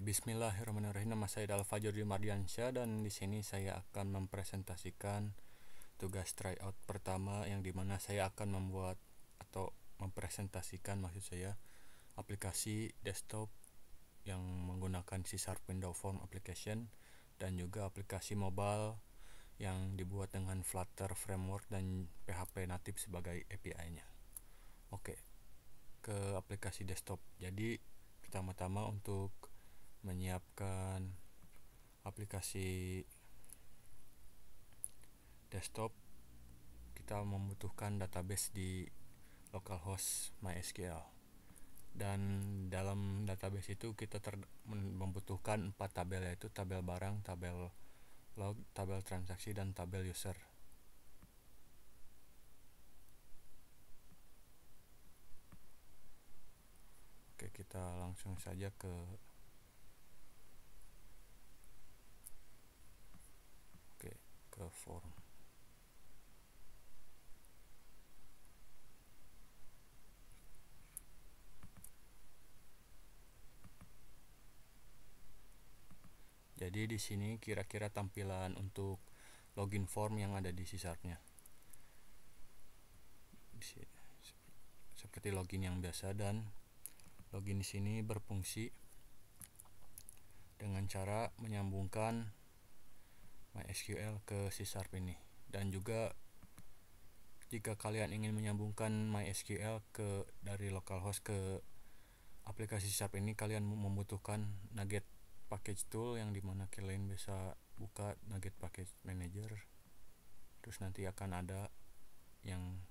Bismillahirrahmanirrahim. Nama saya Adalah Fajrul Mardiansyah dan di sini saya akan mempresentasikan tugas tryout pertama yang dimana saya akan membuat atau mempresentasikan maksud saya aplikasi desktop yang menggunakan C# Windows Form Application dan juga aplikasi mobile yang dibuat dengan Flutter Framework dan PHP Native sebagai API-nya. Oke, ke aplikasi desktop. Jadi pertama-tama untuk menyiapkan aplikasi desktop kita membutuhkan database di localhost MySQL, dan dalam database itu kita membutuhkan 4 tabel, yaitu tabel barang, tabel log, tabel transaksi, dan tabel user. Oke, kita langsung saja ke form. Jadi di sini kira-kira tampilan untuk login form yang ada di C#-nya. Seperti login yang biasa, dan login di sini berfungsi dengan cara menyambungkan MySQL ke C# ini. Dan juga jika kalian ingin menyambungkan MySQL dari localhost ke aplikasi C# ini, kalian membutuhkan NuGet Package Tool yang dimana kalian bisa buka NuGet Package Manager. Terus nanti akan ada yang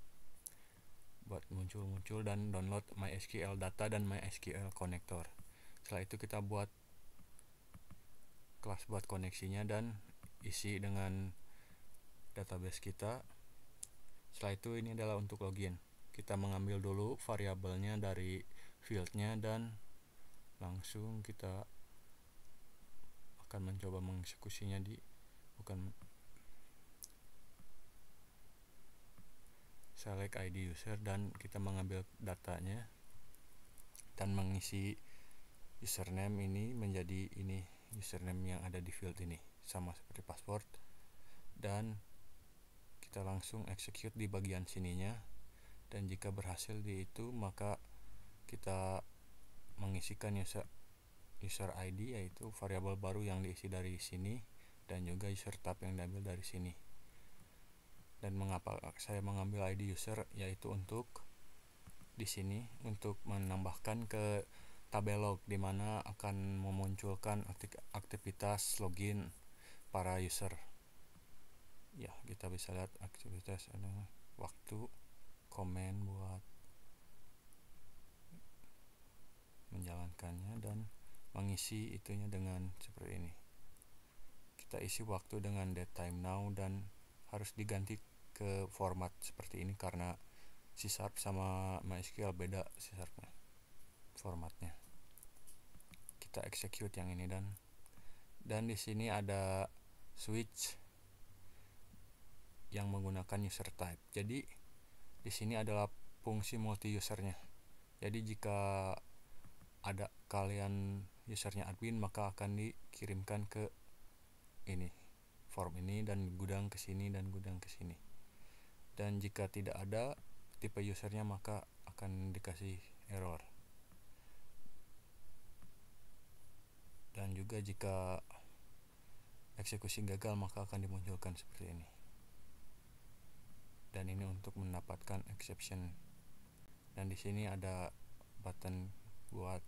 buat muncul dan download MySQL Data dan MySQL Connector. Setelah itu kita buat kelas buat koneksinya dan isi dengan database kita. Setelah itu ini adalah untuk login. Kita mengambil dulu variabelnya dari fieldnya dan langsung kita akan mencoba mengeksekusinya select ID user, dan kita mengambil datanya dan mengisi username ini menjadi username yang ada di field ini, sama seperti password, dan kita langsung execute di bagian sininya. Dan jika berhasil di itu, maka kita mengisikan user ID, yaitu variabel baru yang diisi dari sini, dan juga user tab yang diambil dari sini. Dan mengapa saya mengambil ID user, yaitu untuk di sini untuk menambahkan ke tabel log, di mana akan memunculkan aktivitas login para user. Ya, kita bisa lihat aktivitas ada waktu, komen buat menjalankannya, dan mengisi itunya dengan seperti ini. Kita isi waktu dengan date time now, dan harus diganti ke format seperti ini karena C# sama MySQL beda C#-nya formatnya. Kita execute yang ini, dan di sini ada switch yang menggunakan user type. Jadi di sini adalah fungsi multi usernya. Jadi jika ada kalian usernya admin, maka akan dikirimkan ke ini form ini, dan gudang ke sini dan gudang ke sini. Dan jika tidak ada tipe usernya, maka akan dikasih error. Dan juga jika eksekusi gagal, maka akan dimunculkan seperti ini. Dan ini untuk mendapatkan exception. Dan di sini ada button buat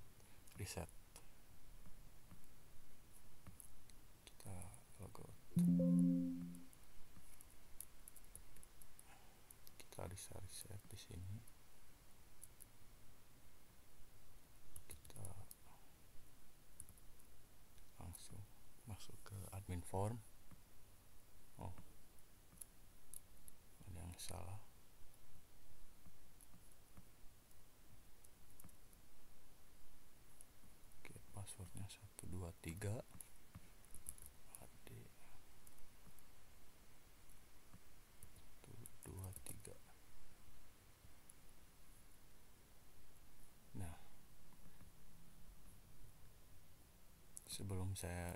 reset. Kita logout. Kita bisa reset di sini. Kita langsung masuk ke admin form. Oh, ada yang salah. Oke, passwordnya 123 AD 123. Nah, Sebelum saya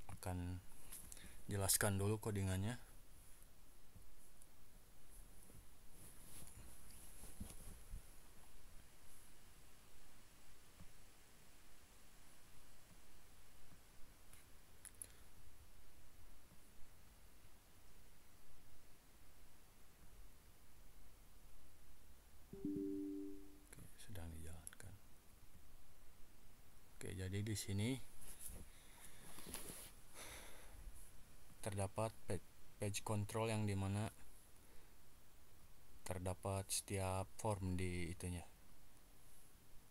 akan jelaskan dulu codingannya. Sedang dijalankan. Jadi di sini terdapat page control yang dimana terdapat setiap form di itunya.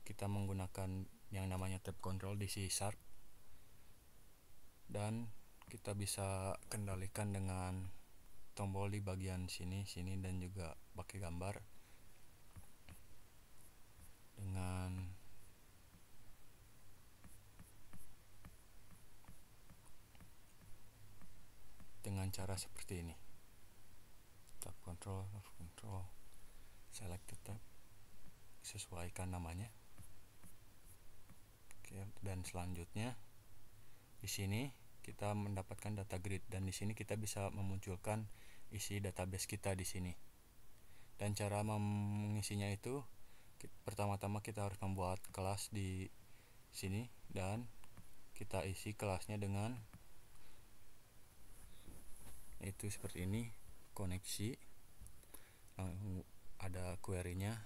Kita menggunakan yang namanya tab control di C# dan kita bisa kendalikan dengan tombol di bagian sini dan juga pakai gambar dengan cara seperti ini. Tab control, select tab, sesuaikan namanya. Dan selanjutnya di sini kita mendapatkan data grid dan di sini kita bisa memunculkan isi database kita di sini. Dan cara mengisinya itu pertama-tama kita harus membuat kelas di sini dan kita isi kelasnya dengan itu seperti ini, koneksi. Ada query-nya,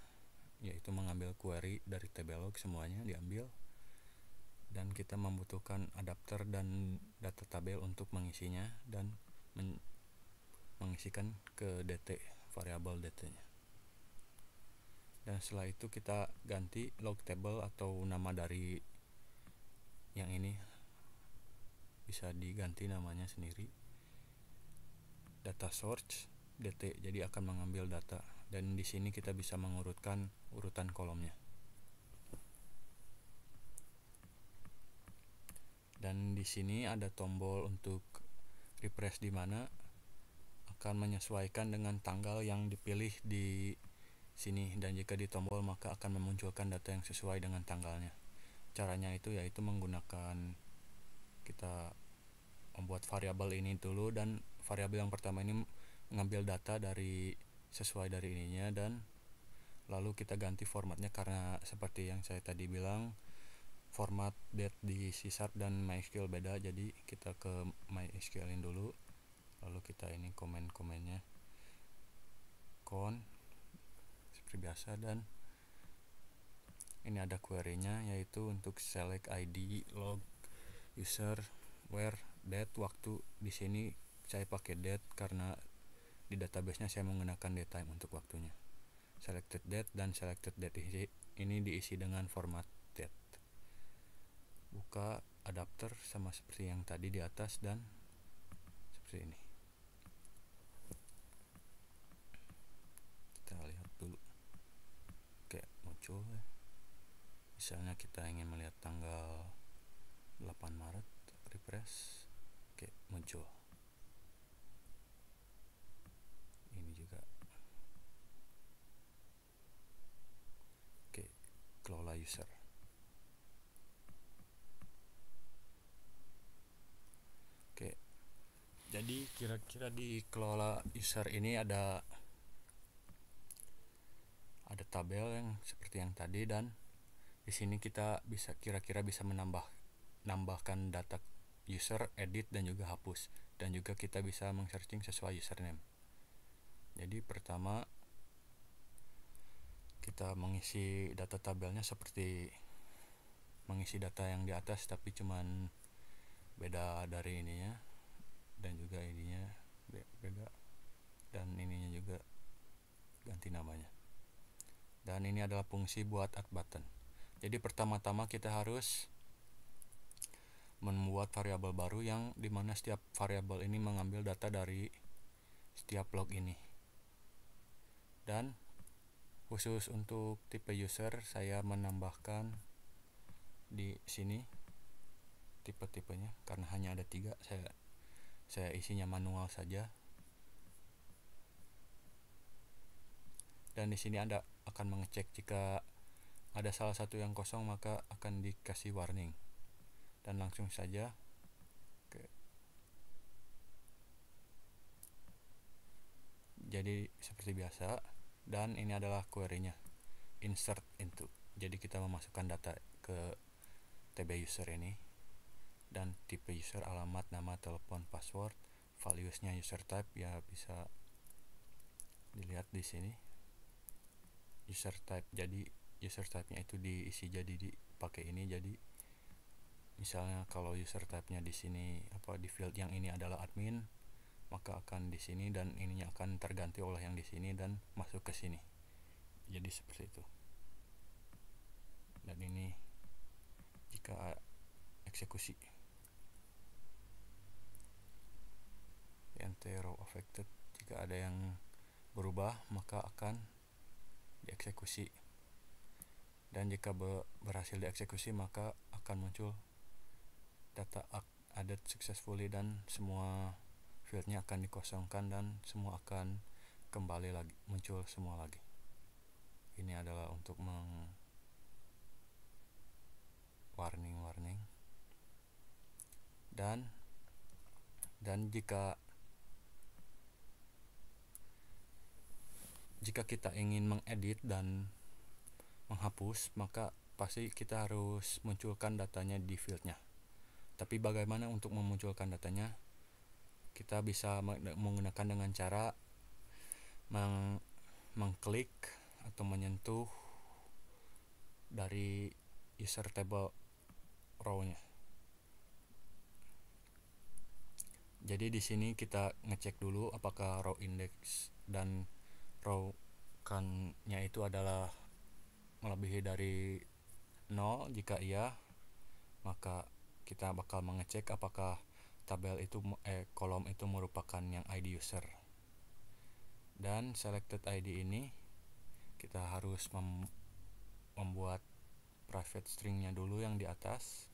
yaitu mengambil query dari Tabelog, semuanya diambil. Dan kita membutuhkan adapter dan data tabel untuk mengisinya dan mengisikan ke dt, variabel dt-nya. Dan setelah itu kita ganti log table atau nama dari yang ini bisa diganti namanya sendiri. Data source dt, jadi akan mengambil data dan di sini kita bisa mengurutkan urutan kolomnya. Dan di sini ada tombol untuk refresh di mana akan menyesuaikan dengan tanggal yang dipilih di sini dan jika ditombol maka akan memunculkan data yang sesuai dengan tanggalnya. Caranya itu yaitu menggunakan kita membuat variabel ini dulu dan variabel yang pertama ini mengambil data dari sesuai dari ininya dan lalu kita ganti formatnya karena seperti yang saya tadi bilang format date di C# dan MySQL beda, jadi kita ke MySQL-in dulu lalu kita ini komen-komennya seperti biasa dan ini ada query-nya yaitu untuk select ID, log, user, where, date, waktu. Di sini saya pakai date karena di database-nya saya menggunakan datetime untuk waktunya. Selected date dan selected date ini diisi dengan format date. Buka adapter sama seperti yang tadi di atas dan seperti ini. Kita lihat dulu. Muncul ya. Misalnya kita ingin melihat tanggal 8 Maret, refresh. Muncul. Ini juga. Kelola user. Jadi kira-kira di kelola user ini ada tabel yang seperti yang tadi dan di sini kita kira-kira bisa menambahkan data user, edit dan juga hapus dan juga kita bisa meng-searching sesuai username. Jadi pertama kita mengisi data tabelnya seperti mengisi data yang di atas tapi cuman beda dari ininya dan juga ininya beda dan ininya juga ganti namanya. Dan ini adalah fungsi buat add button. Jadi pertama-tama kita harus membuat variabel baru yang dimana setiap variabel ini mengambil data dari setiap log ini. Dan khusus untuk tipe user saya menambahkan di sini tipe-tipenya karena hanya ada 3, saya isinya manual saja. Dan di sini Anda akan mengecek jika ada salah satu yang kosong maka akan dikasih warning. dan langsung saja jadi seperti biasa. Dan ini adalah query-nya, insert into. Jadi kita memasukkan data ke TB user ini, dan tipe user, alamat, nama, telepon, password, values-nya user type ya bisa dilihat di sini. User type, jadi user type-nya itu diisi jadi dipakai ini. Jadi misalnya kalau user type-nya di sini di field yang ini adalah admin, maka akan di sini, dan ininya akan terganti oleh yang di sini dan masuk ke sini. Jadi seperti itu. Dan ini jika eksekusi enter row affected, jika ada yang berubah maka akan dieksekusi, dan jika berhasil dieksekusi maka akan muncul data added successfully, dan semua fieldnya akan dikosongkan dan semua akan kembali lagi, muncul semua lagi. Ini adalah untuk warning. Dan jika kita ingin mengedit dan menghapus, maka pasti kita harus munculkan datanya di fieldnya. Tapi bagaimana untuk memunculkan datanya? Kita bisa menggunakan dengan cara mengklik atau menyentuh dari user table row-nya. Jadi di sini kita ngecek dulu apakah row index dan row kan-nya itu adalah melebihi dari 0. Jika iya, maka kita bakal mengecek apakah tabel itu kolom itu merupakan yang ID user. Dan selected ID ini kita harus membuat private string-nya dulu yang di atas.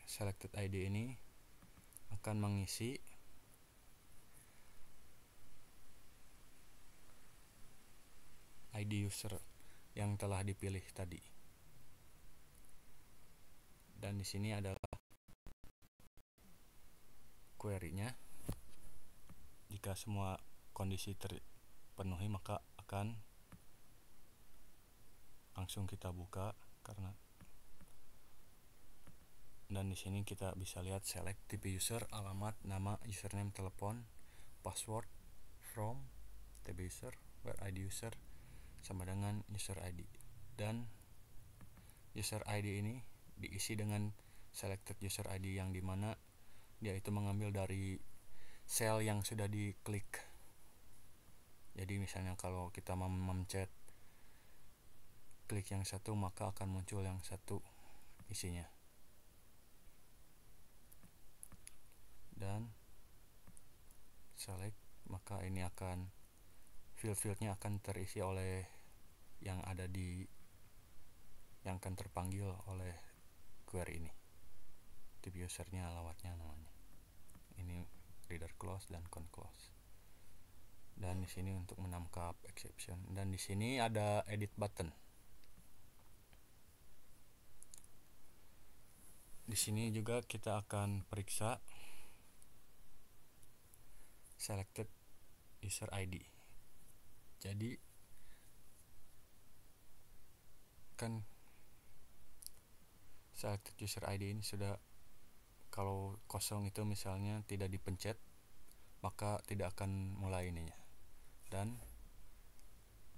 Selected ID ini akan mengisi ID user yang telah dipilih tadi. Dan di sini adalah query-nya. Jika semua kondisi terpenuhi maka akan langsung kita buka dan di sini kita bisa lihat select tipe user, alamat, nama, username, telepon, password, from, TB user, where ID user sama dengan user ID. Dan user ID ini diisi dengan selected user ID yang dimana dia itu mengambil dari sel yang sudah diklik. Jadi misalnya kalau kita memencet klik yang satu, maka akan muncul yang satu isinya. Dan select, maka ini akan field-fieldnya akan terisi oleh yang ada yang akan terpanggil oleh query ini. Type usernya, alamatnya, namanya. Ini reader close dan count close. Dan di sini untuk menangkap exception. Dan di sini ada edit button. Di sini juga kita akan periksa selected user ID. Jadi kan selected user ID ini sudah, kalau kosong itu misalnya tidak dipencet, maka tidak akan mulai ininya. Dan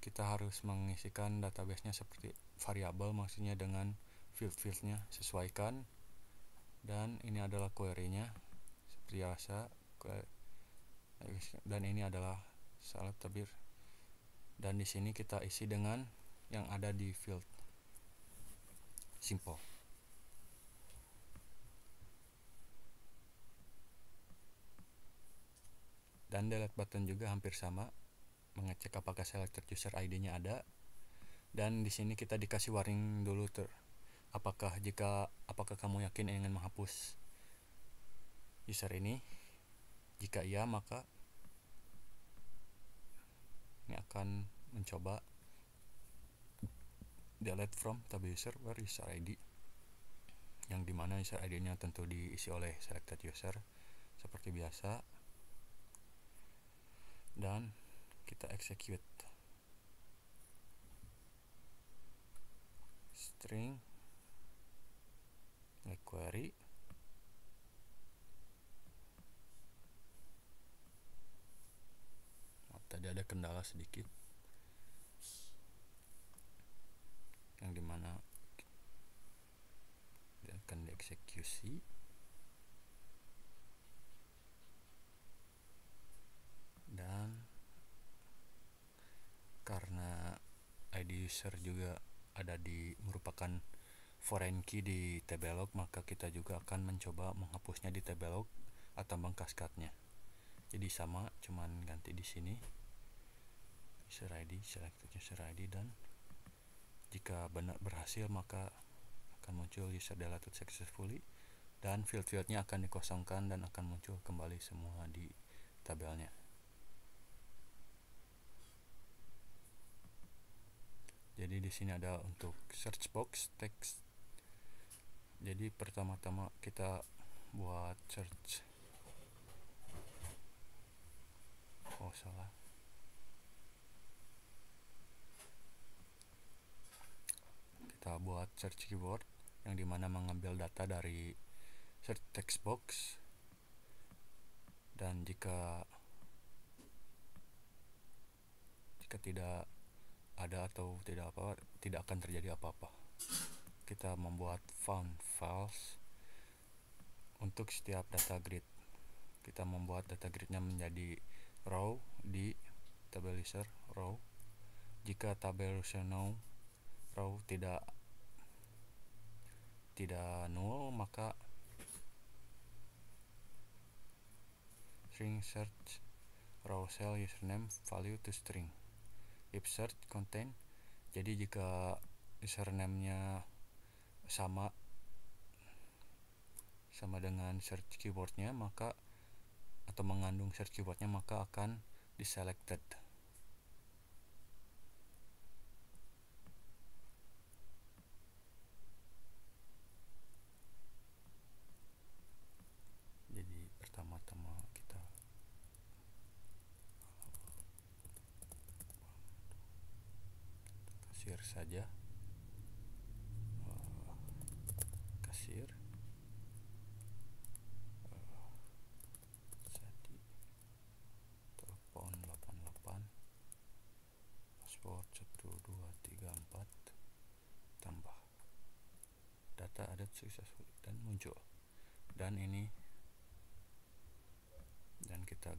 kita harus mengisikan database-nya seperti variabel, maksudnya dengan field-fieldnya sesuaikan. Dan ini adalah query-nya seperti biasa. Dan ini adalah salah tabir. Dan di sini kita isi dengan yang ada di field. Simple. Dan delete button juga hampir sama, mengecek apakah selected user ID-nya ada. Dan di sini kita dikasih warning dulu apakah kamu yakin ingin menghapus user ini. Jika iya, maka Ini akan mencoba delete from tab user where user ID, yang dimana user ID nya tentu diisi oleh selected user seperti biasa, dan kita execute string query. Tadi ada kendala sedikit, yang dimana akan dieksekusi, dan karena ID user juga ada di merupakan foreign key di tblog, maka kita juga akan mencoba menghapusnya di tblog atau mengkaskadnya. Jadi sama, cuman ganti di sini user ID, selected user ID, dan jika benar berhasil maka akan muncul user deleted successfully, dan field-fieldnya akan dikosongkan dan akan muncul kembali semua di tabelnya. Jadi di sini ada untuk search box text. Jadi pertama-tama kita buat search. Oh, salah. Kita buat search keyword yang dimana mengambil data dari search text box, dan jika tidak ada atau tidak akan terjadi apa-apa. Kita membuat found files untuk setiap data grid. Kita membuat data gridnya menjadi row di tabel user row. Jika tabel user row tidak null, maka string search row cell username value to string. If search contain, jadi jika username-nya sama dengan search keywordnya, maka atau mengandung search keywordnya, maka akan diselected. Jadi pertama-tama kita kasir saja, kasir Sati telepon 88 password 1234 tambah data added successful, dan muncul. Dan ini, dan kita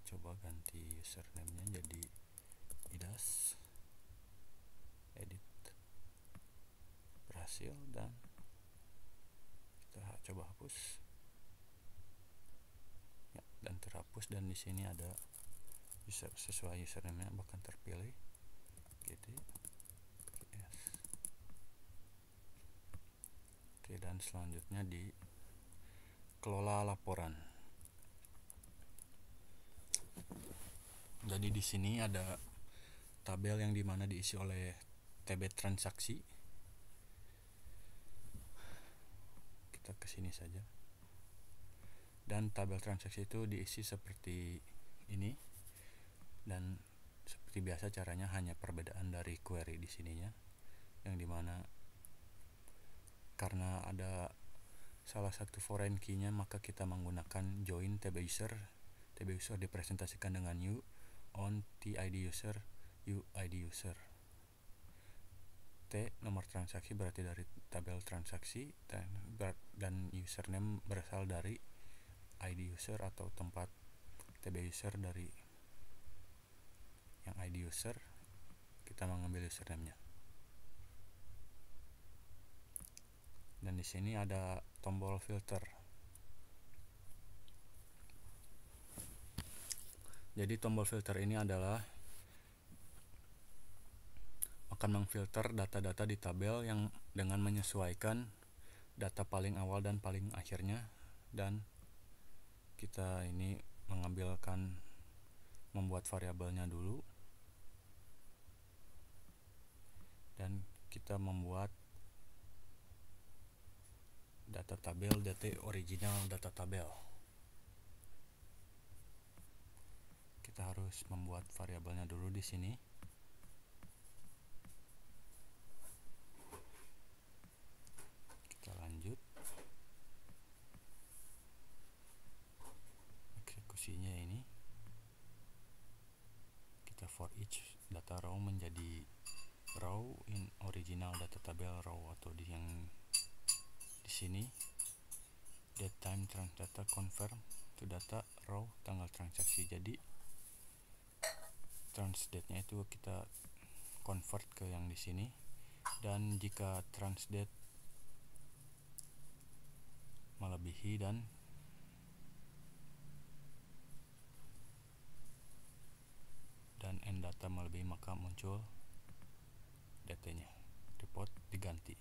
coba ganti username-nya jadi idas, edit, berhasil, dan kita coba hapus ya, dan terhapus. Dan di sini ada user sesuai username-nya bahkan terpilih gitu. Yes. Oke, dan selanjutnya di kelola laporan. Jadi di sini ada tabel yang dimana diisi oleh TB transaksi. Kita ke sini saja. Dan tabel transaksi itu diisi seperti ini. Dan seperti biasa caranya hanya perbedaan dari query di sininya, yang dimana karena ada salah satu foreign key-nya, maka kita menggunakan join TB user. TB user dipresentasikan dengan u on TID user u ID user. T nomor transaksi berarti dari tabel transaksi, dan username berasal dari ID user atau tempat TB user dari yang ID user. Kita mengambil username-nya. Dan di sini ada tombol filter. Jadi tombol filter ini adalah akan memfilter data-data di tabel yang dengan menyesuaikan data paling awal dan paling akhirnya. Dan kita ini membuat variabelnya dulu, dan kita membuat data tabel original data tabel. Kita harus membuat variabelnya dulu di sini. Kita lanjut. Eksekusinya ini kita for each data row menjadi row in original data tabel row, atau yang di sini date time trans data confirm to data row tanggal transaksi. Jadi transdate-nya itu kita convert ke yang di sini, dan jika transdate melebihi dan end data melebihi, maka muncul datanya, report diganti.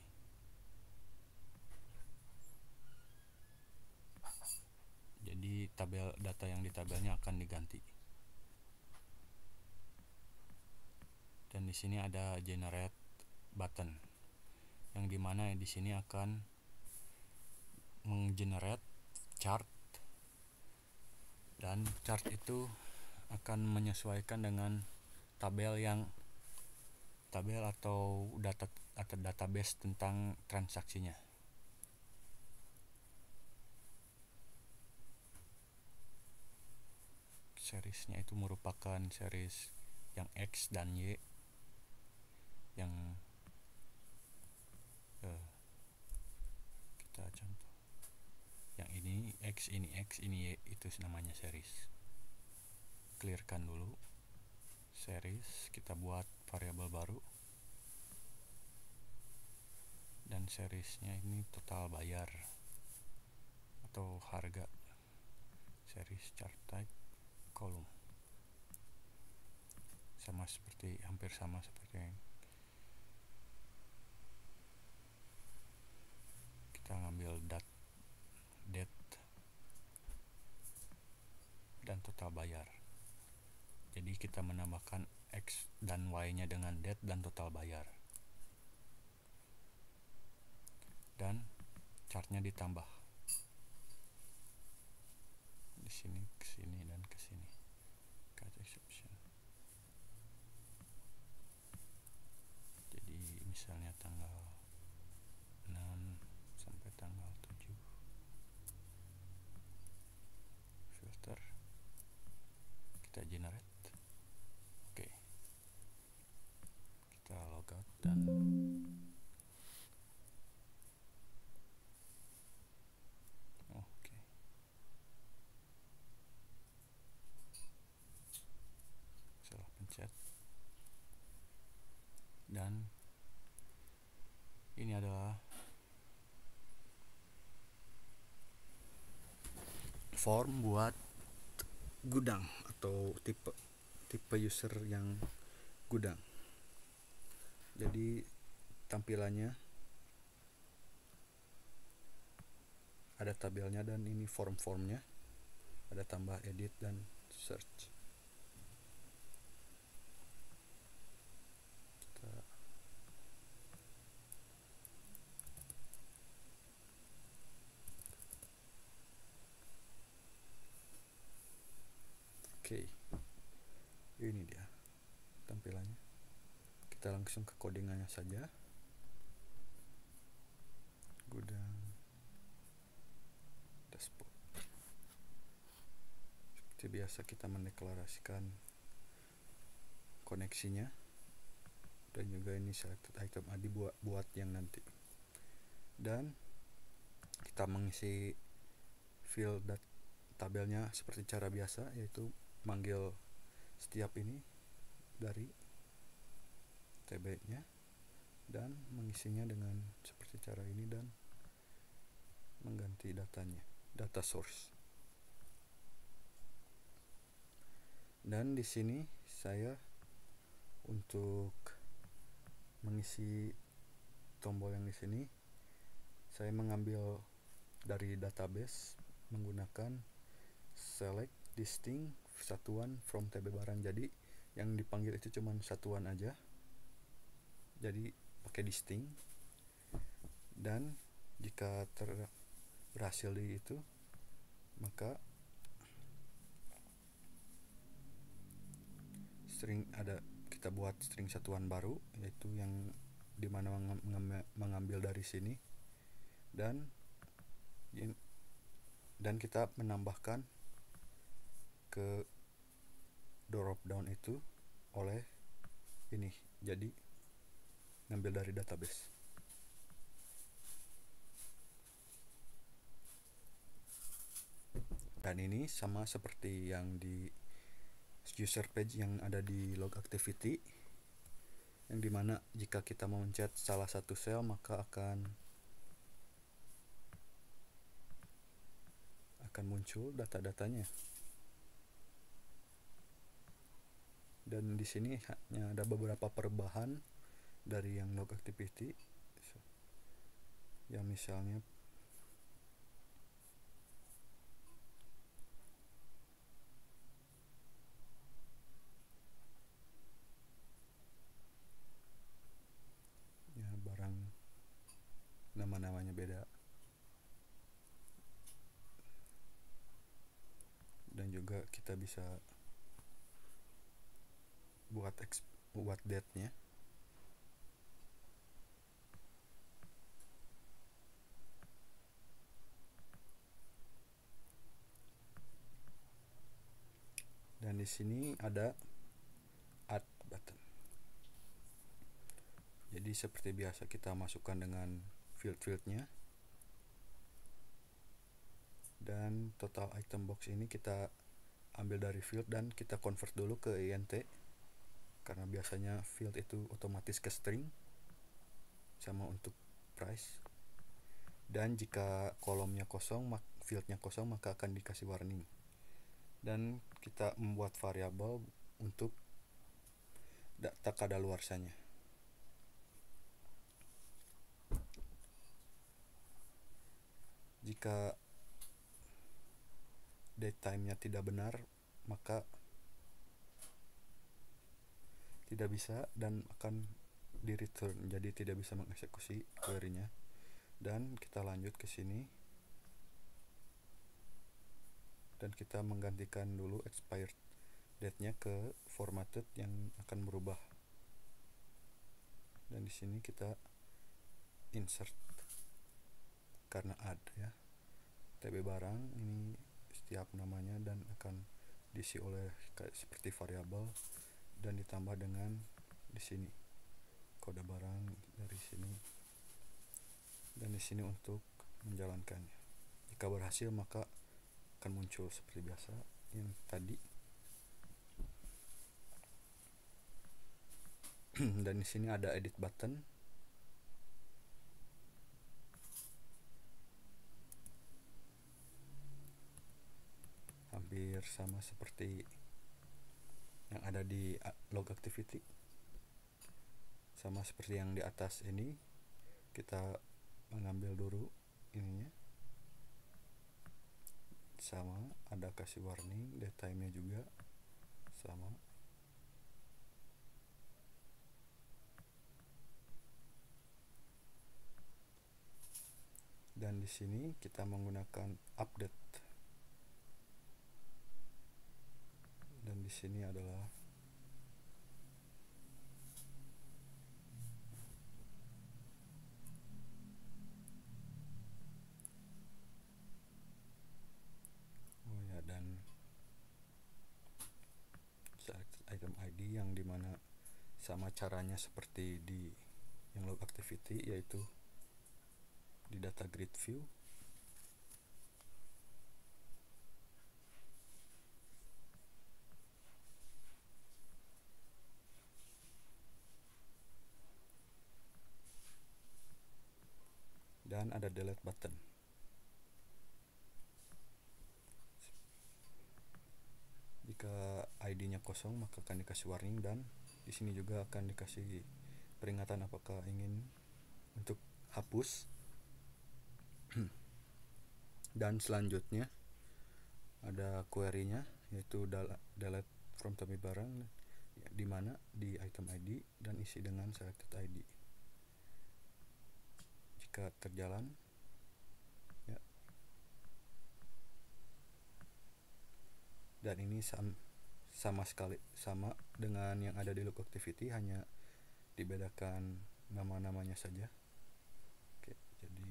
Jadi tabel data yang di tabelnya akan diganti. Dan di sini ada generate button, yang dimana di sini akan menggenerate chart, dan chart itu akan menyesuaikan dengan tabel atau database tentang transaksinya. Seriesnya itu merupakan series yang X dan Y, yang kita contoh yang ini X, ini X, ini Y, itu namanya series. Clearkan dulu series, kita buat variabel baru, dan seriesnya ini total bayar atau harga. Series chart type kolom, hampir sama seperti yang kita ngambil date dan total bayar. Jadi kita menambahkan X dan Y nya dengan date dan total bayar, dan chartnya ditambah di sini, ke sini, dan ke sini. Cut exception. Jadi misalnya tanggal 6 sampai tanggal 7, filter, kita generate. Oke, kita logout dan salah pencet. Dan ini adalah form buat gudang atau tipe user yang gudang. Jadi tampilannya ada tabelnya, dan ini form-formnya, ada tambah, edit, dan search. Oke, ini dia tampilannya. Kita langsung ke codingannya saja. Gudang dashboard. Seperti biasa kita mendeklarasikan koneksinya, dan juga ini selected item ID buat yang nanti. Dan kita mengisi field tabelnya seperti cara biasa, yaitu manggil setiap ini dari TB-nya dan mengisinya dengan seperti cara ini, dan mengganti datanya, data source. Dan di sini saya untuk mengisi tombol yang di sini, saya mengambil dari database menggunakan select distinct satuan from TB barang. Jadi yang dipanggil itu cuma satuan aja. Jadi pakai distinct, dan jika berhasil di itu, maka kita buat string satuan baru, yaitu yang dimana mengambil dari sini, dan kita menambahkan ke drop down itu oleh ini, jadi ngambil dari database. Dan ini sama seperti yang di user page yang ada di log activity, yang dimana jika kita mau mencet salah satu sel maka akan muncul data-datanya. Dan di sini hanya ada beberapa perubahan dari yang log activity, yang misalnya ya barang nama-namanya beda, dan juga kita bisa buat date-nya. Dan di sini ada add button. Jadi seperti biasa kita masukkan dengan field-fieldnya, dan total item box ini kita ambil dari field dan kita convert dulu ke int, karena biasanya field itu otomatis ke string, sama untuk price. Dan jika kolomnya kosong, fieldnya kosong, maka akan dikasih warning. Dan kita membuat variabel untuk data kadaluarsanya. Jika datetime-nya tidak benar, maka tidak bisa dan akan di return, jadi tidak bisa mengeksekusi query-nya. Dan kita lanjut ke sini, dan kita menggantikan dulu expired date-nya ke formatted yang akan berubah. Dan di sini kita insert karena add ya, tb barang ini setiap namanya dan akan diisi oleh seperti variabel, dan ditambah dengan di sini kode barang dari sini, dan di sini untuk menjalankannya. Jika berhasil maka akan muncul seperti biasa yang tadi. Dan di sini ada edit button. Hampir sama seperti yang ada di log activity. Sama seperti yang di atas ini, kita mengambil dulu ininya. Sama, ada kasih warning, datetime-nya juga sama. Dan di sini kita menggunakan update. Dan di sini adalah dan select item ID, yang dimana sama caranya seperti di yang log activity, yaitu di data grid view. Dan ada delete button. Jika ID-nya kosong maka akan dikasih warning, dan di sini juga akan dikasih peringatan apakah ingin untuk hapus. Dan selanjutnya ada query-nya, yaitu delete from table barang, di mana di item ID dan isi dengan selected ID. ketika terjalan ya. Dan ini sama sekali sama dengan yang ada di look activity, hanya dibedakan nama-namanya saja. Oke, jadi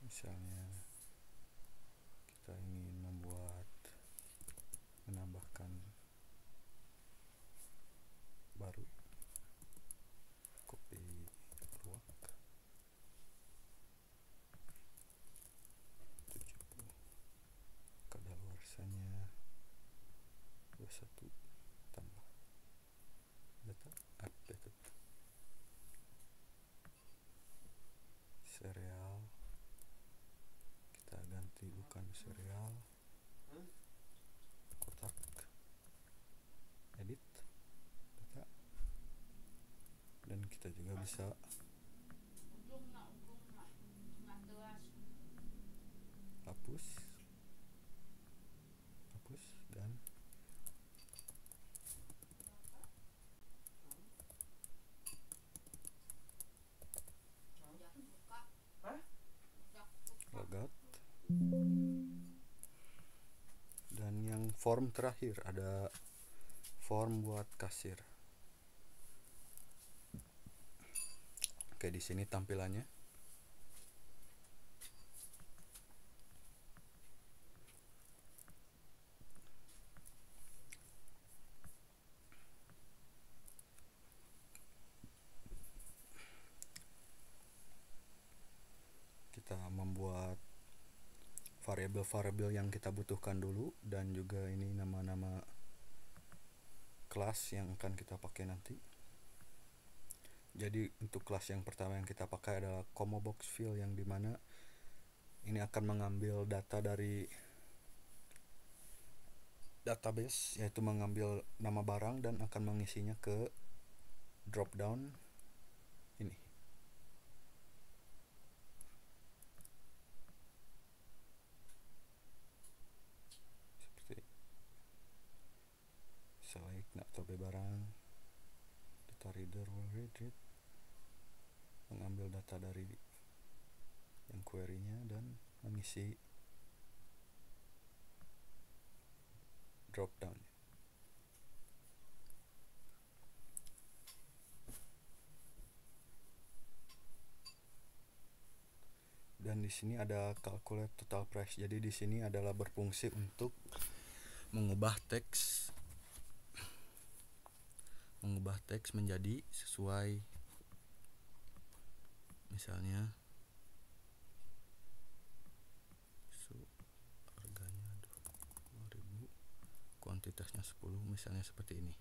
misalnya kita ingin menambahkan baru, copy ruang 70, kadaluarsanya 21, tambah data updated, serial kita ganti bukan serial, kotak, edit data, dan kita juga bisa hapus dan logout. Dan yang form terakhir, ada form buat kasir. Oke, di sini tampilannya. Kita membuat variabel-variabel yang kita butuhkan dulu, dan juga ini nama-nama kelas yang akan kita pakai nanti. Jadi untuk kelas yang pertama yang kita pakai adalah ComoBoxFill, yang dimana ini akan mengambil data dari database, yaitu mengambil nama barang dan akan mengisinya ke drop down ini. Seperti select tobe barang, data reader will read it, mengambil data dari yang query-nya dan mengisi drop down. Dan di sini ada calculate total price. Jadi di sini adalah berfungsi untuk mengubah teks menjadi sesuai, misalnya harganya 2000, kuantitasnya 10, misalnya seperti ini.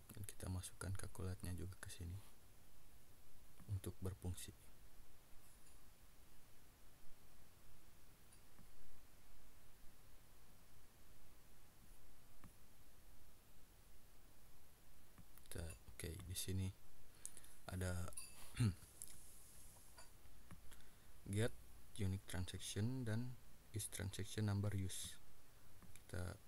Dan kita masukkan kalkulatnya juga ke sini untuk berfungsi. Oke, di sini ada get unique transaction dan is transaction number use. Kita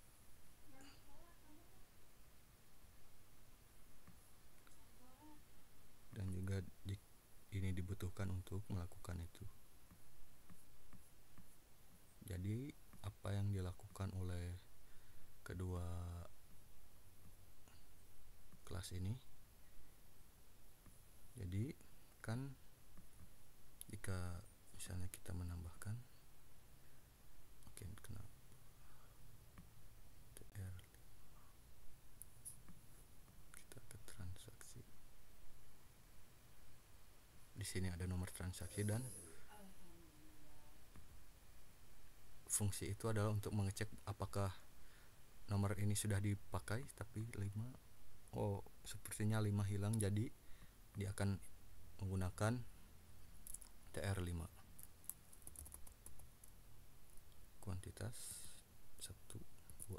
dan juga ini dibutuhkan untuk melakukan itu. Jadi apa yang dilakukan oleh kedua kelas ini, jadi kan jika misalnya kita menambahkan, oke, kenapa TR, kita ke transaksi, di sini ada nomor transaksi, dan fungsi itu adalah untuk mengecek apakah nomor ini sudah dipakai. Tapi 5, sepertinya 5 hilang, jadi dia akan menggunakan TR5, kuantitas 1, 2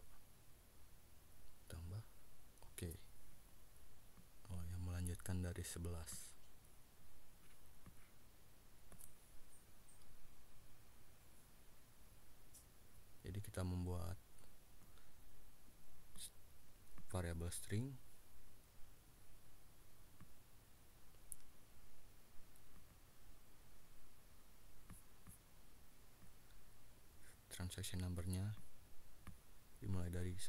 tambah, oke. Yang melanjutkan dari 11. kita membuat variabel string transaction numbernya dimulai dari 1.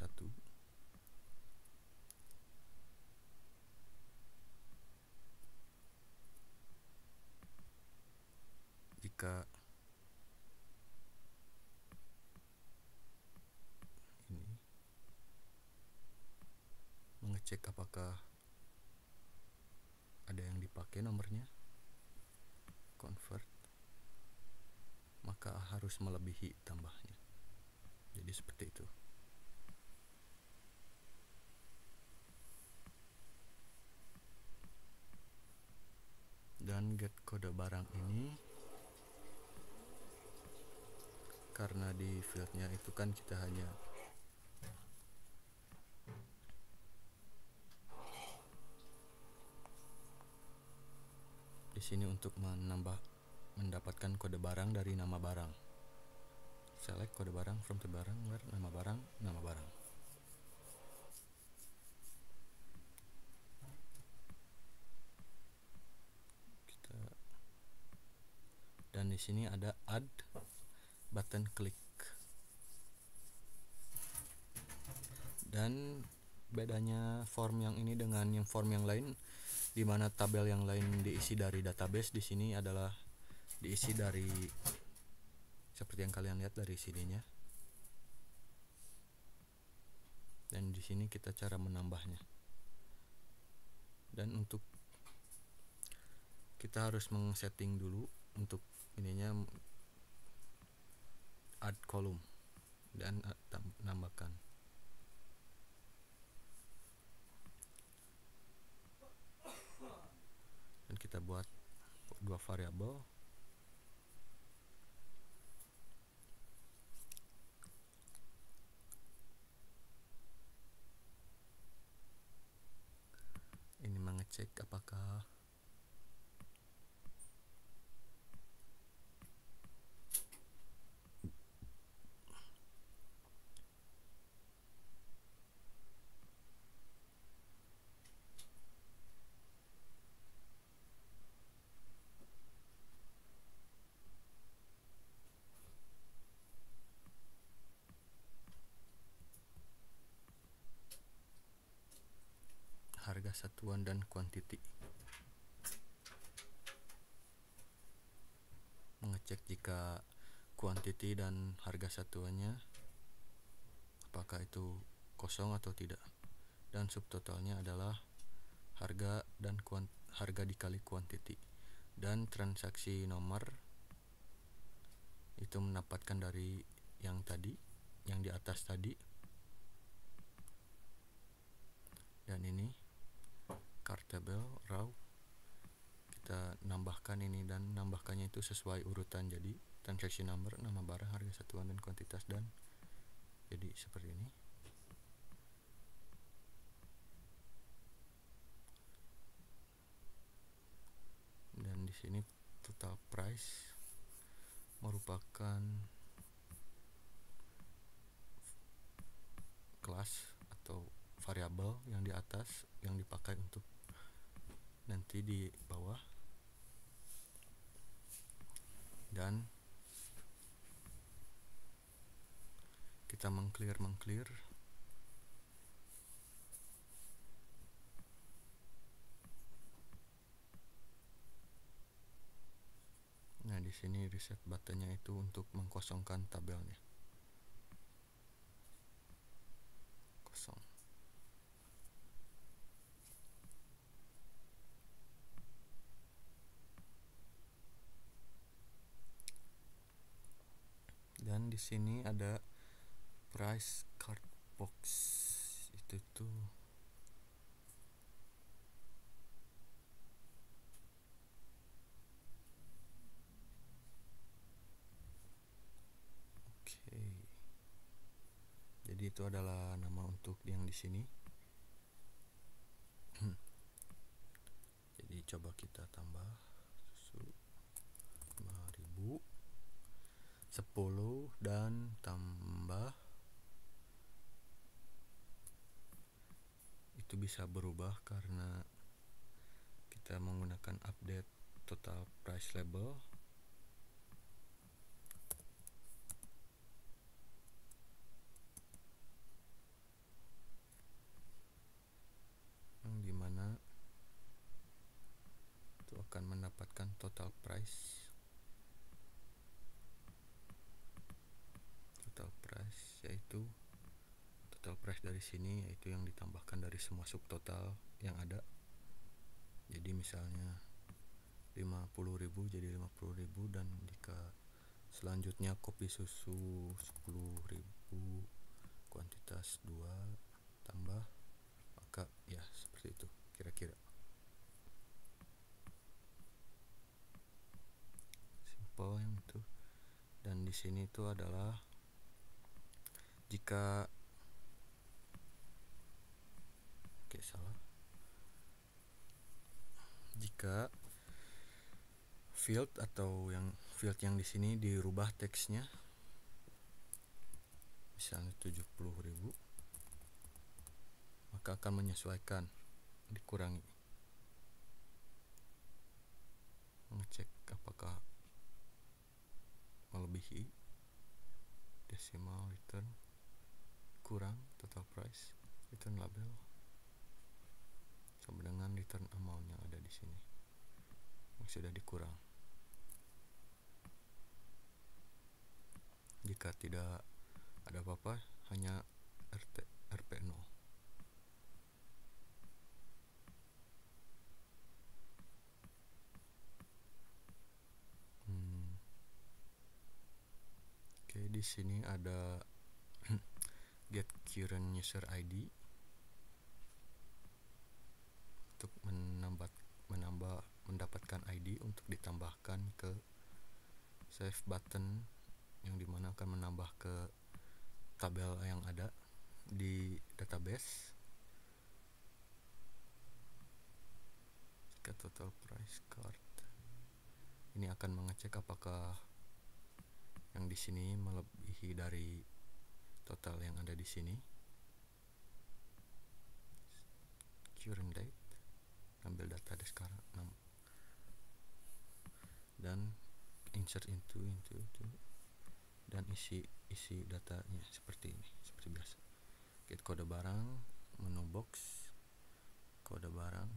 Jika ini mengecek apakah ada yang dipakai nomornya, convert, maka harus melebihi tambahnya. Jadi seperti itu. Dan get kode barang ini, karena di fieldnya itu kan kita hanya di sini untuk mendapatkan kode barang dari nama barang. Select kode barang from the barang where nama barang. Dan di sini ada add button click. Dan bedanya form yang ini dengan yang form yang lain, di mana tabel yang lain diisi dari database, di sini adalah diisi dari seperti yang kalian lihat dari sininya. Dan di sini kita cara menambahnya. Dan untuk kita harus meng-setting dulu untuk ininya add column dan tambahkan. Dan kita buat dua variabel. Ini mengecek apakah harga satuan dan quantity. Mengecek jika quantity dan harga satuannya apakah itu kosong atau tidak. Dan subtotalnya adalah harga dan harga dikali quantity. Dan transaksi nomor itu mendapatkan dari yang tadi, yang di atas tadi. Dan ini cart table raw, kita nambahkan ini, dan nambahkannya itu sesuai urutan. Jadi transaction number, nama barang, harga satuan, dan kuantitas, dan jadi seperti ini. Dan di sini total price merupakan kelas atau variabel yang di atas yang dipakai untuk nanti di bawah. Dan kita mengclear. Nah, di sini reset buttonnya itu untuk mengkosongkan tabelnya. Kosong. Dan di sini ada price card box, itu tuh oke. Jadi itu adalah nama untuk yang di sini. Jadi coba kita tambah 5.000. 10 dan tambah itu bisa berubah karena kita menggunakan update total price label. Yang dimana itu akan mendapatkan total price yaitu total price dari sini, yaitu yang ditambahkan dari semua subtotal yang ada. Jadi misalnya 50.000 jadi 50.000, dan jika selanjutnya kopi susu 10.000 kuantitas 2 tambah, maka ya seperti itu kira-kira. Simple yang itu. Dan di sini itu adalah jika jika field yang di sini dirubah teksnya, misalnya 70.000, maka akan menyesuaikan, dikurangi, mengecek apakah melebihi decimal return, kurang total price, return label, sama dengan return amount yang ada di sini yang sudah dikurang. Jika tidak ada apa-apa, hanya RP0. Oke, di sini ada get current user ID untuk mendapatkan ID untuk ditambahkan ke save button, yang dimana akan menambah ke tabel yang ada di database. Jika total price card ini akan mengecek apakah yang di sini melebihi dari total yang ada di sini. Current date, ambil data di sekarang, dan insert into dan isi datanya seperti ini, seperti biasa. Get kode barang, menu box, kode barang,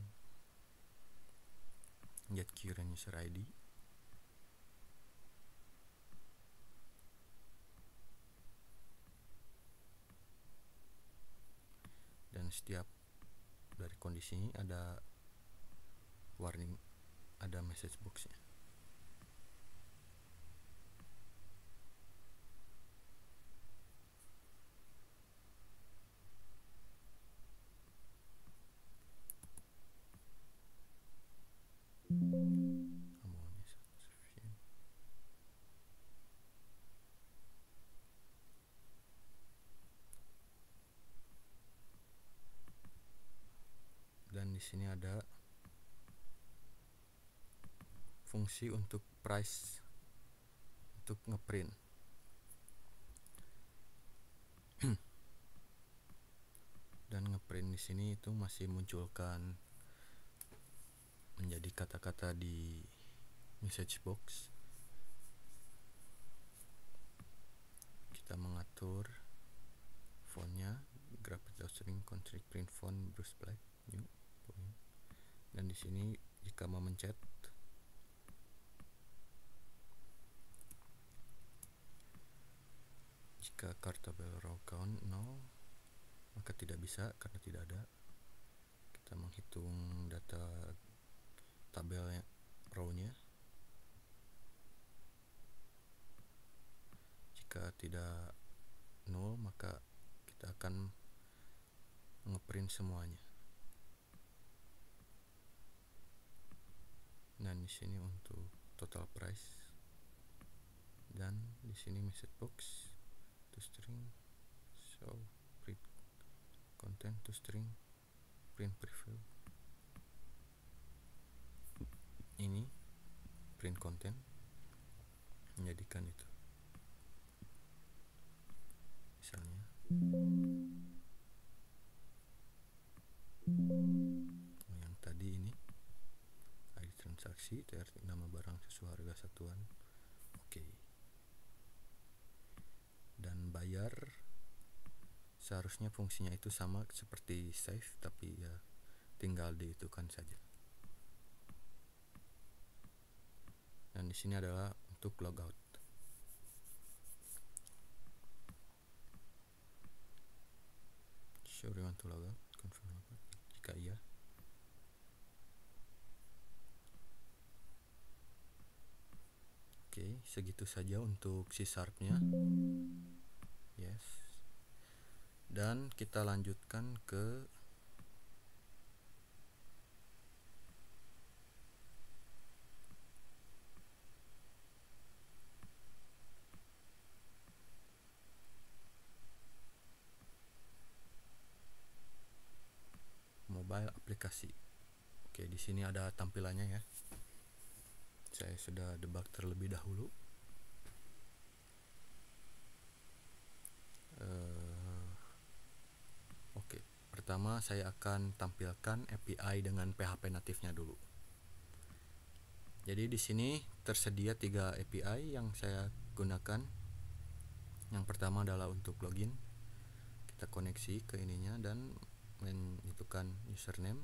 get current user ID, dan setiap dari kondisi ini ada warning, ada message boxnya. Dan di sini ada fungsi untuk price, untuk ngeprint. Dan ngeprint di sini itu masih munculkan menjadi kata-kata di message box. Kita mengatur fontnya, graphic string, country print font, brush black, new, dan di sini jika memencet jika kartabel row count 0, maka tidak bisa karena tidak ada. Kita menghitung data tabel row-nya. Jika tidak 0, maka kita akan ngeprint semuanya. Dan di sini untuk total price, dan di sini message box, to string, show print content, to string, print preview. Ini print content, menjadikan itu. yang tadi ini ID transaksi, TRT nama barang sesuai harga satuan. Oke. Dan bayar seharusnya fungsinya itu sama seperti save, tapi ya tinggal dihitungkan saja. Dan di sini adalah untuk logout. Sure you want to logout, confirm logout. Jika iya. Oke, segitu saja untuk C Sharp-nya. Yes. Dan kita lanjutkan ke mobile aplikasi. Oke, di sini ada tampilannya ya. Saya sudah debug terlebih dahulu. Oke, pertama saya akan tampilkan API dengan PHP natifnya dulu. Jadi di sini tersedia 3 API yang saya gunakan. Yang pertama adalah untuk login. Kita koneksi ke ininya dan menentukan username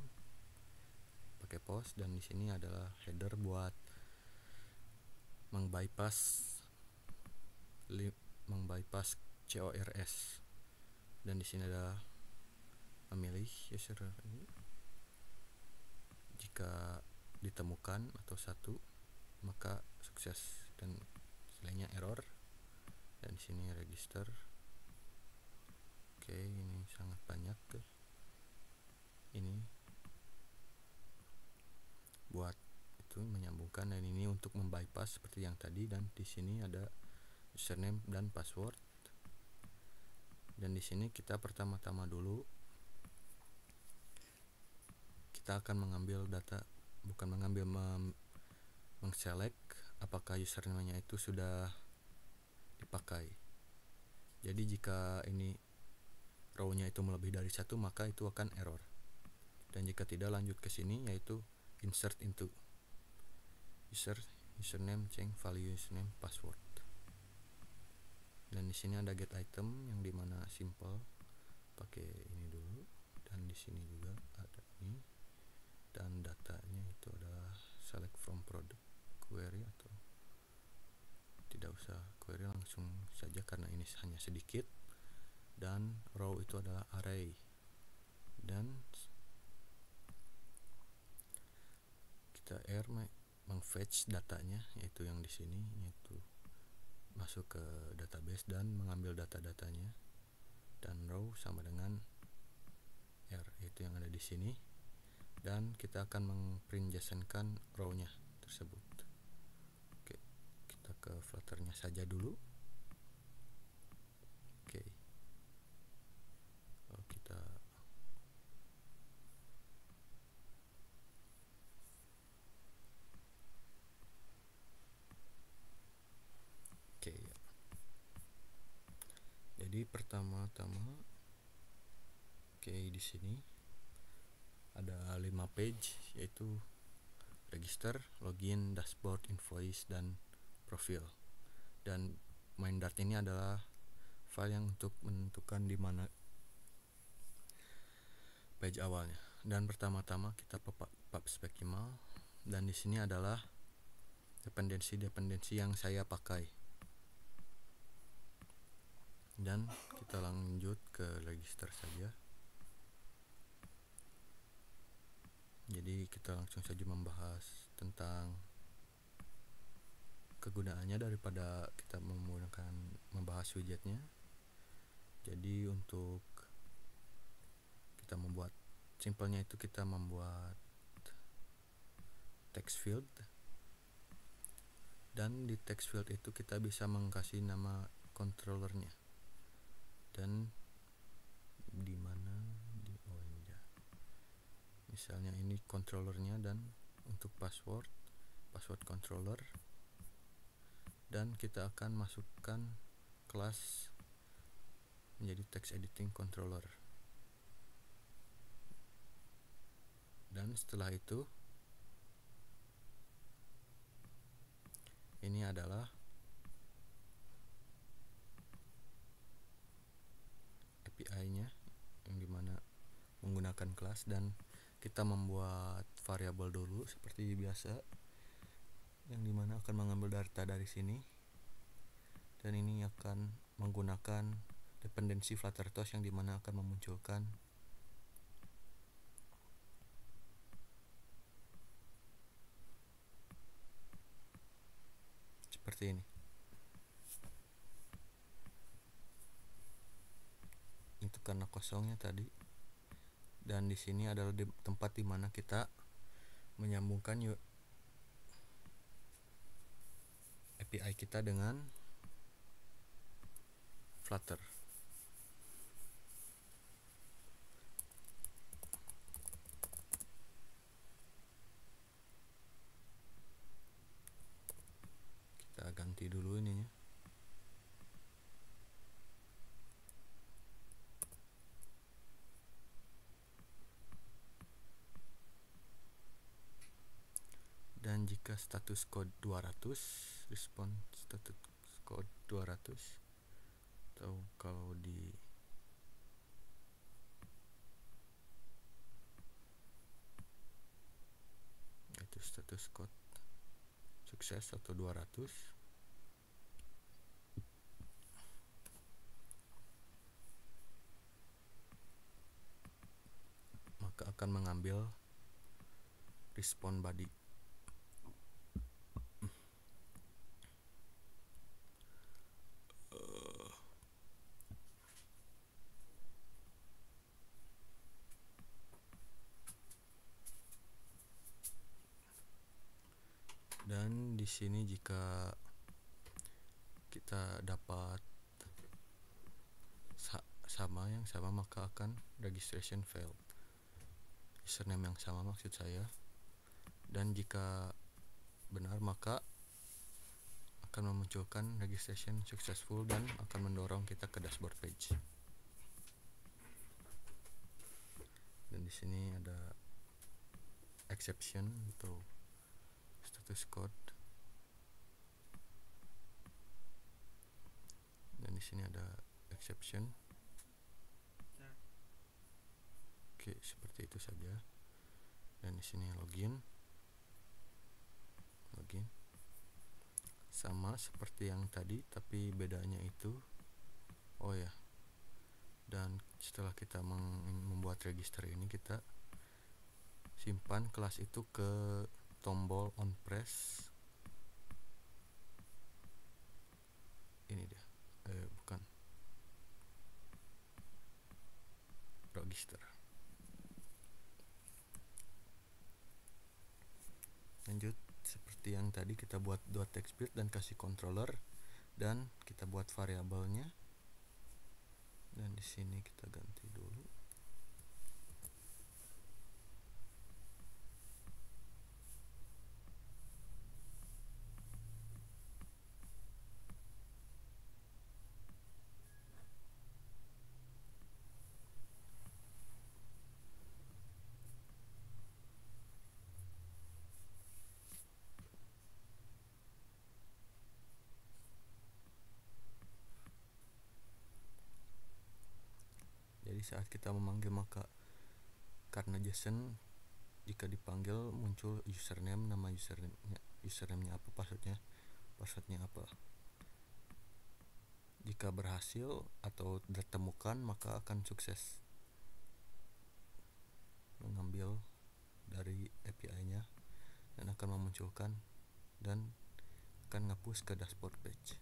pakai post, dan di sini adalah header buat mengbypass CORS. Dan di sini ada memilih user ini. Jika ditemukan atau satu maka sukses, dan selainnya error. Dan di sini register. Oke, ini sangat banyak tuh. Ini buat itu menyambungkan, dan ini untuk membypass seperti yang tadi. Dan di sini ada username dan password. Dan di sini kita pertama-tama dulu kita akan mengambil data, bukan mengambil, mengselect apakah username-nya itu sudah dipakai. Jadi jika ini row-nya itu melebihi dari 1 maka itu akan error. Dan jika tidak, lanjut ke sini yaitu insert into username, change value username, password. Dan di sini ada get item yang dimana simple, pakai ini dulu. Dan di sini juga ada ini, dan datanya itu adalah select from product query, atau tidak usah query, langsung saja karena ini hanya sedikit. Dan row itu adalah array, dan kita mengfetch datanya, yaitu yang di sini, yaitu masuk ke database dan mengambil data-datanya. Dan row sama dengan r, yaitu yang ada di sini. Dan kita akan memprint JSON-kan row-nya tersebut. Oke, kita ke Flutter-nya saja dulu. Oke, lalu kita oke ya. Jadi pertama-tama di sini ada 5 page, yaitu register, login, dashboard, invoice, dan profil. Dan main dart ini adalah file yang untuk menentukan di mana page awalnya. Dan pertama-tama kita pub spec email, dan di sini adalah dependensi yang saya pakai. Dan kita lanjut ke register saja. Jadi kita langsung saja membahas tentang kegunaannya daripada kita membahas widgetnya. Jadi untuk kita membuat simpelnya itu kita membuat text field, dan di text field itu kita bisa mengkasih nama controllernya. Dan di mana misalnya ini controllernya, dan untuk password controller. Dan kita akan masukkan kelas menjadi text editing controller. Dan setelah itu ini adalah API-nya yang dimana menggunakan kelas, dan kita membuat variabel dulu seperti biasa, yang dimana akan mengambil data dari sini, dan ini akan menggunakan dependensi Fluttertosh yang dimana akan memunculkan seperti ini. Itu karena kosongnya tadi. Dan di sini adalah tempat di mana kita menyambungkan API kita dengan Flutter. Kita ganti dulu ininya. Dan jika status code 200, respon status code 200, atau kalau di itu status code sukses atau 200, maka akan mengambil respon body. Dan di sini jika kita dapat yang sama maka akan registration failed, username yang sama maksud saya. Dan jika benar maka akan memunculkan registration successful dan akan mendorong kita ke dashboard page. Dan di sini ada exception atau status code, dan di sini ada exception. Oke, seperti itu saja. Dan di sini login sama seperti yang tadi, tapi bedanya itu dan setelah kita membuat register ini, kita simpan kelas itu ke tombol on press. Ini dia, bukan register. Lanjut, seperti yang tadi kita buat dua text field dan kasih controller, dan kita buat variabelnya. Dan di sini kita ganti dulu. Jadi saat kita memanggil, maka karena JSON jika dipanggil muncul username, nama username-nya apa, passwordnya apa. Jika berhasil atau ditemukan maka akan sukses mengambil dari API-nya dan akan memunculkan dan akan nge-push ke dashboard page.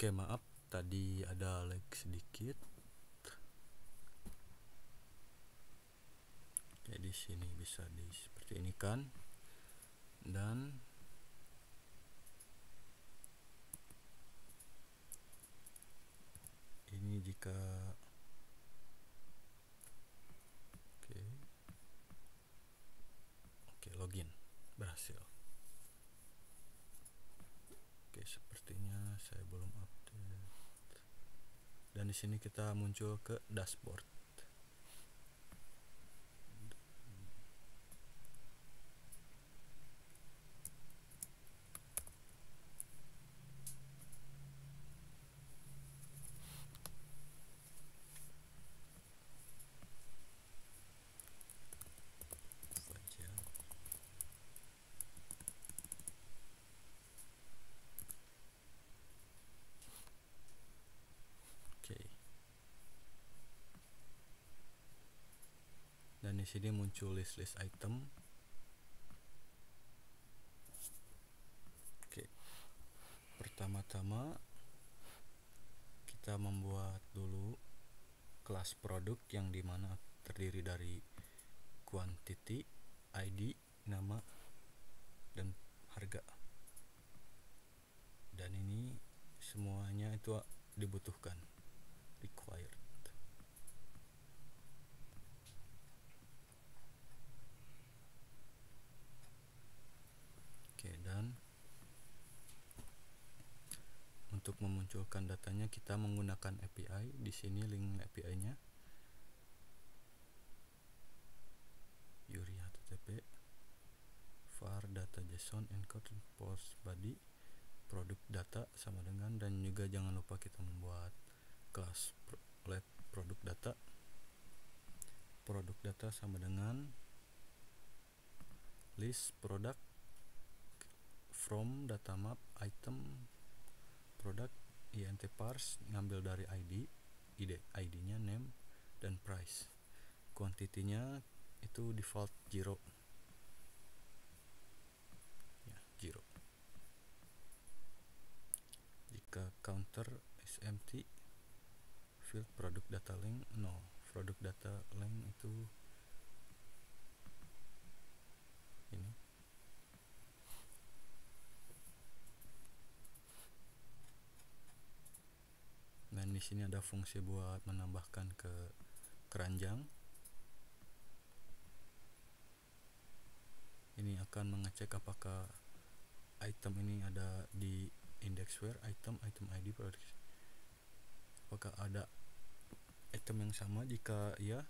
Oke, maaf tadi ada lag sedikit. Oke, di sini bisa seperti ini kan, dan ini jika oke, login berhasil. Oke, sepertinya saya belum update. Dan di sini kita muncul ke dashboard. Dan di sini muncul list item. Oke. Pertama-tama kita membuat dulu kelas produk yang dimana terdiri dari quantity, ID, nama, dan harga. Dan ini semuanya itu dibutuhkan, required. Oke, dan untuk memunculkan datanya kita menggunakan API. Di sini link API-nya URI HTTP var data JSON encode post body produk data sama dengan, dan juga jangan lupa kita membuat kelas let produk data sama dengan list product from data map item product int parse, ngambil dari ID-nya, name, dan price. Quantity-nya itu default 0 ya, 0. Jika counter is empty, field product data length 0. Product data length itu ini. Dan di sini ada fungsi buat menambahkan ke keranjang. Ini akan mengecek apakah item ini ada di index where item ID product. Apakah ada item yang sama? Jika iya,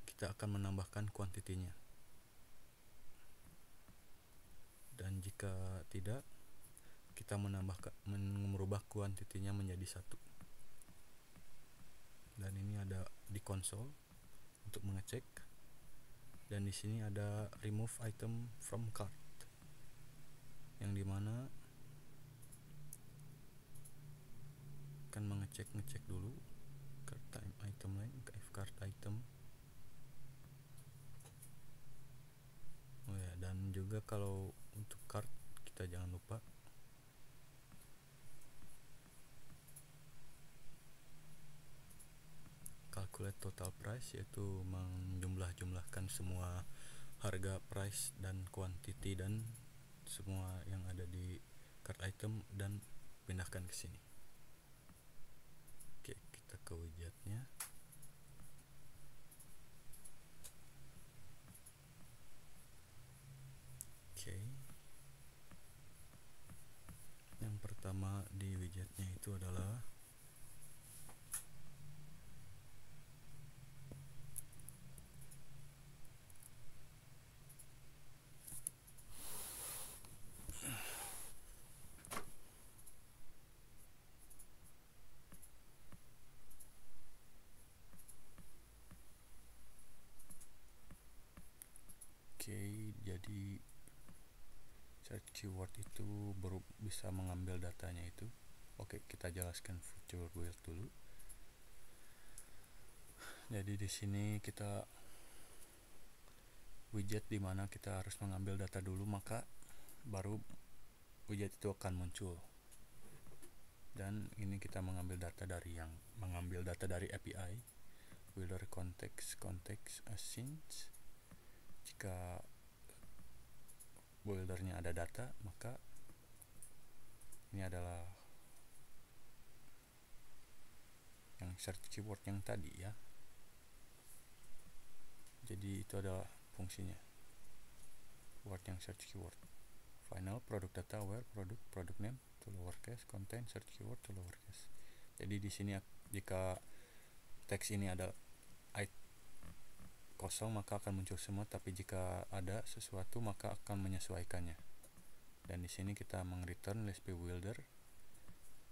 kita akan menambahkan kuantitinya. Dan jika tidak, kita merubah kuantitinya menjadi 1. Dan ini ada di konsol untuk mengecek. Dan di sini ada remove item from cart, yang dimana akan ngecek dulu cart item length, if cart item. Oh ya, dan juga kalau untuk cart kita jangan lupa calculate total price, yaitu menjumlahkan semua harga, price, dan quantity dan semua yang ada di cart item dan pindahkan ke sini. Oke, kita ke widgetnya. Oke. Yang pertama di widgetnya itu adalah jadi search keyword itu bisa mengambil datanya itu. Oke, kita jelaskan feature build dulu. Jadi di sini kita widget dimana kita harus mengambil data dulu, maka baru widget itu akan muncul. Dan ini kita mengambil data dari API. builder context assigns. Jika buildernya ada data, maka ini adalah yang search keyword yang tadi ya. Jadi itu adalah fungsinya, word yang search keyword. Final product data where product name to lowercase, contain search keyword to lowercase. Jadi di sini jika teks ini ada kosong maka akan muncul semua, tapi jika ada sesuatu maka akan menyesuaikannya. Dan di sini kita meng-return list builder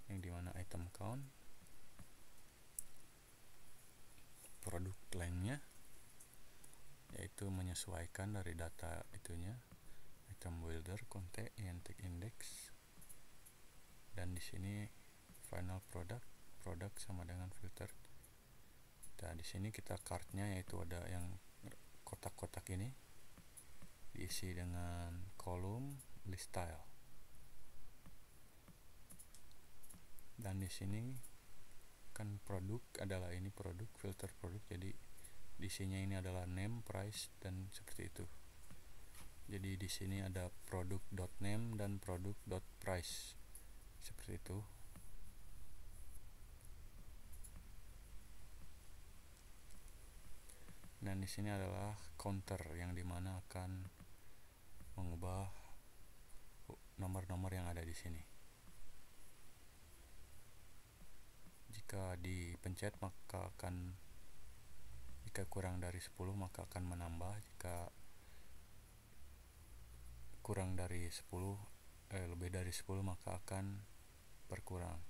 yang dimana item count, produk length-nya yaitu menyesuaikan dari data itunya, item builder contain index, dan di sini final product sama dengan filter. Nah, di sini kita card-nya yaitu ada yang kotak-kotak ini diisi dengan kolom list style. Dan di sini kan produk adalah ini produk, filter produk, jadi isinya ini adalah name, price, dan seperti itu. Jadi di sini ada produk.name dan produk.price seperti itu. Dan di sini adalah counter yang dimana akan mengubah nomor-nomor yang ada di sini. Jika dipencet maka jika kurang dari 10 maka akan menambah, jika kurang dari 10 lebih dari 10 maka akan berkurang.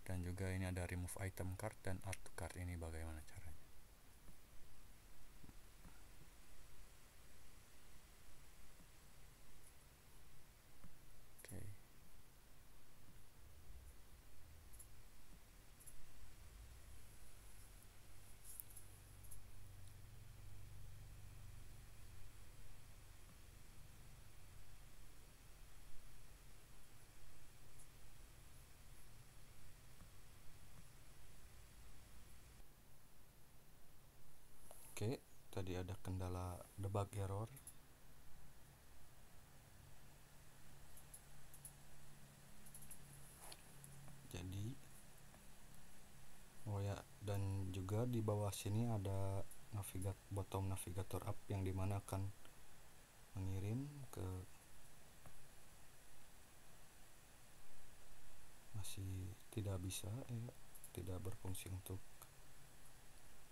Dan juga ini ada remove item card dan add to cart. Ini bagaimana caranya. Oke. Oke, tadi ada kendala debug error. Jadi dan juga di bawah sini ada bottom navigator up yang dimana akan mengirim ke, masih tidak bisa tidak berfungsi untuk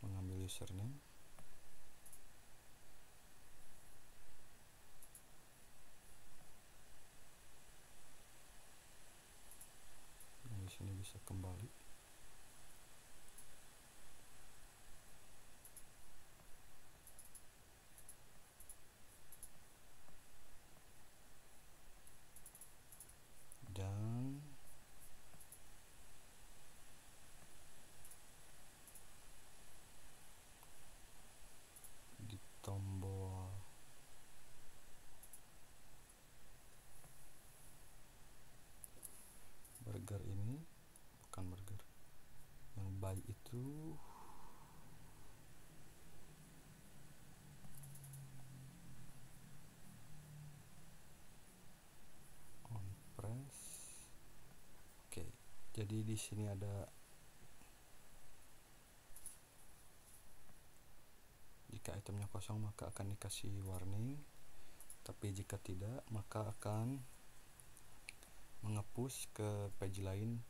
mengambil username. Di sini bisa kembali. Dan di tombol burger ini, bukan burger, yang buy itu on press. Oke, jadi di sini ada, jika itemnya kosong maka akan dikasih warning, tapi jika tidak maka akan mengepus ke page lain,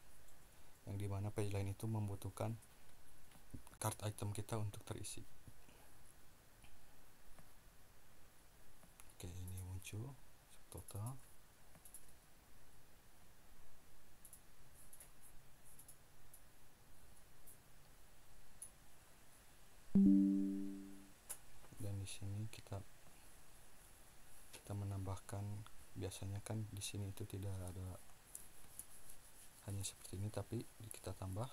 yang dimana page lain itu membutuhkan card item kita untuk terisi. Oke, ini muncul total. Dan di sini kita menambahkan, biasanya kan di sini itu tidak ada, hanya seperti ini, tapi kita tambah.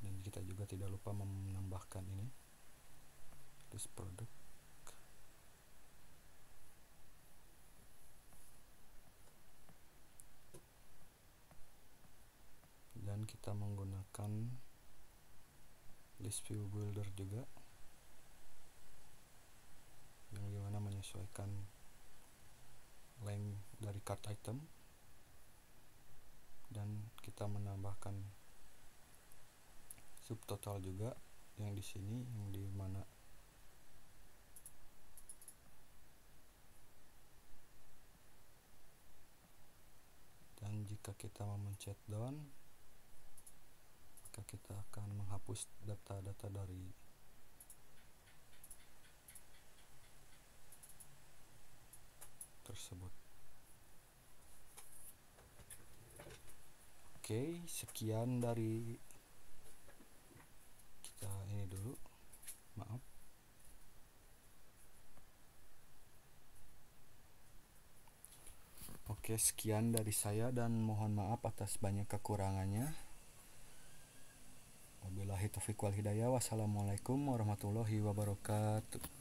Dan kita juga tidak lupa menambahkan ini list product. Dan dan kita menggunakan list view builder juga yang dimana menyesuaikan length dari card item, dan kita menambahkan subtotal juga yang di sini, yang di mana dan jika kita memencet down maka kita akan menghapus data-data dari tersebut. Oke, sekian dari kita ini dulu. Maaf. Oke, sekian dari saya dan mohon maaf atas banyak kekurangannya. Wabillahi taufiq wal hidayah. Wassalamualaikum warahmatullahi wabarakatuh.